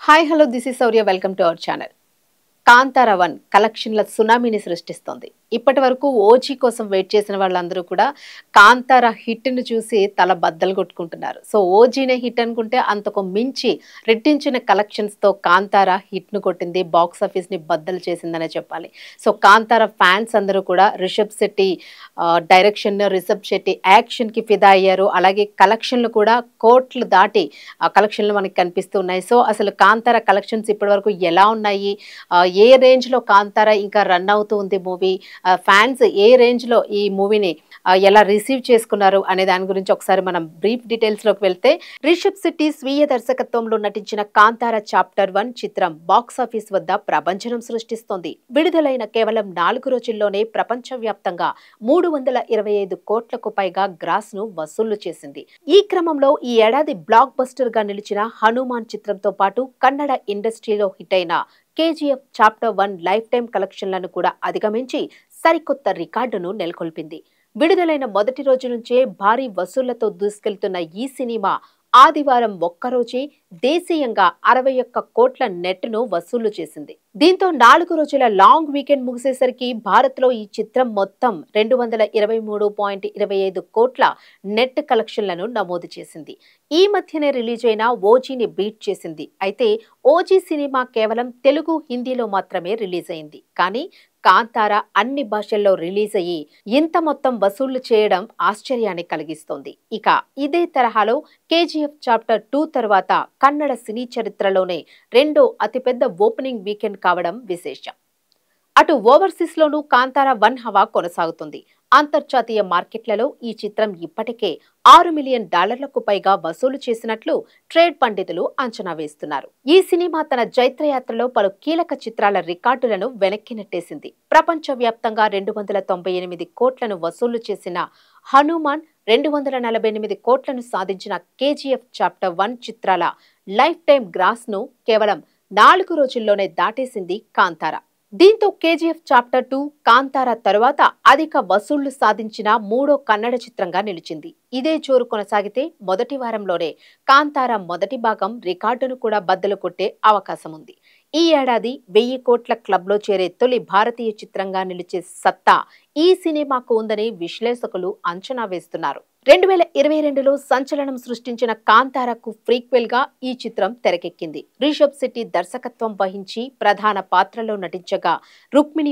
Hi hello this is Sourya welcome to our channel. Kantara 1 కలెక్షన్ల సునామీని సృష్టిస్తోంది. ఇప్పటి వరకు ఓజీ కోసం వెయిట్ చేసిన వాళ్ళందరూ కూడా కాంతార హిట్‌ని చూసి తల బద్దలు కొట్టుకుంటున్నారు. సో ఓజీనే హిట్ అనుకుంటే అంతకు మించి రెట్టించిన కలెక్షన్స్‌తో కాంతార హిట్‌ను కొట్టింది. బాక్స్ ఆఫీస్‌ని బద్దలు చేసిందనే చెప్పాలి. సో కాంతార ఫ్యాన్స్ అందరూ కూడా రిషబ్ శెట్టి డైరెక్షన్, రిషబ్ శెట్టి యాక్షన్‌కి ఫిదా అయ్యారు. అలాగే కలెక్షన్‌లు కూడా కోట్లు దాటి కలెక్షన్‌లు మనకు కనిపిస్తూ ఉన్నాయి. సో అసలు కాంతార కలెక్షన్స్ ఇప్పటివరకు ఎలా ఉన్నాయి? ఏ రేంజ్‌లో కాంతార ఇంకా రన్ అవుతూ ఉంది మూవీ. ఫ్యాన్స్ ఏ రేంజ్‌లో ఈ మూవీని ఎలా రిసీవ్ చేసుకున్నారు అనే దాని గురించి ఒకసారి మనం బ్రీఫ్ డీటెయిల్స్‌లోకి వెళ్తే, రిషబ్ శెట్టి స్వీయ దర్శకత్వంలో నటించిన కాంతార చాప్టర్ 1 చిత్రం బాక్స్ ఆఫీస్ వద్ద ప్రభంజనం సృష్టిస్తోంది. విడుదలైన కేవలం 4 రోజుల్లోనే ప్రపంచవ్యాప్తంగా 325 కోట్లకు పైగా గ్రాస్‌ను వసూళ్లు చేసింది. ఈ క్రమంలో ఈ ఏడాది బ్లాక్ బస్టర్‌గా నిలిచిన హనుమాన్ చిత్రంతో పాటు కన్నడ ఇండస్ట్రీలో హిట్ అయిన కేజీఎఫ్ చాప్టర్ 1 లైఫ్ టైం కలెక్షన్లను కూడా అధిగమించి సరికొత్త రికార్డును నెలకొల్పింది. విడుదలైన మొదటి రోజు నుంచే భారీ వసూళ్లతో దూసుకెళ్తున్న ఈ సినిమా ఆదివారం ఒక్కరోజే దేశీయంగా 61 కోట్ల నెట్ను వసూలు చేసింది. దీంతో 4 రోజుల లాంగ్ వీకెండ్ ముగిసేసరికి భారత్లో ఈ చిత్రం మొత్తం 223.25 కోట్ల నెట్ కలెక్షన్లను నమోదు చేసింది. ఈ మధ్యనే రిలీజ్ అయిన ఓజీని బీట్ చేసింది. అయితే ఓజీ సినిమా కేవలం తెలుగు, హిందీలో మాత్రమే రిలీజ్ అయింది. కానీ కాంతార అన్ని భాషల్లో రిలీజ్ అయ్యి ఇంత మొత్తం వసూళ్లు చేయడం ఆశ్చర్యాన్ని కలిగిస్తోంది. ఇక ఇదే తరహాలో కేజీఎఫ్ చాప్టర్ 2 తర్వాత కన్నడ సినీ చరిత్రలోనే రెండో అతిపెద్ద ఓపెనింగ్ వీకెండ్ కావడం విశేషం. అటు ఓవర్సీస్ లోనూ కాంతార 1 హవా కొనసాగుతుంది. అంతర్జాతీయ మార్కెట్లలో ఈ చిత్రం ఇప్పటికే $6 మిలియన్ పైగా వసూలు చేసినట్లు ట్రేడ్ పండితులు అంచనా వేస్తున్నారు. ఈ సినిమా తన జైత్రయాత్రలో పలు కీలక చిత్రాల రికార్డులను వెనక్కి నెట్టేసింది. ప్రపంచవ్యాప్తంగా 298 కోట్లను వసూలు చేసిన హనుమాన్, 248 కోట్లను సాధించిన కేజీఎఫ్ చాప్టర్ 1 చిత్రాల లైఫ్ టైం గ్రాస్ ను కేవలం 4 రోజుల్లోనే దాటేసింది కాంతార. దీంతో కేజీఎఫ్ చాప్టర్ 2 కాంతార తరువాత అధిక వసూళ్లు సాధించిన మూడో కన్నడ చిత్రంగా నిలిచింది. ఇదే జోరు కొనసాగితే మొదటి వారంలోనే కాంతార మొదటి భాగం రికార్డును కూడా బద్దలు కొట్టే అవకాశం ఉంది. ఈ ఏడాది 1000 కోట్ల క్లబ్లో చేరే తొలి భారతీయ చిత్రంగా నిలిచే సత్తా ఈ సినిమాకు ఉందని విశ్లేషకులు అంచనా వేస్తున్నారు. 2022లో సంచలనం సృష్టించిన కాంతారకు ప్రీక్వెల్ గా ఈ చిత్రం తెరకెక్కింది. రిషబ్ శెట్టి దర్శకత్వం వహించి ప్రధాన పాత్రలో నటించగా రుక్మిణి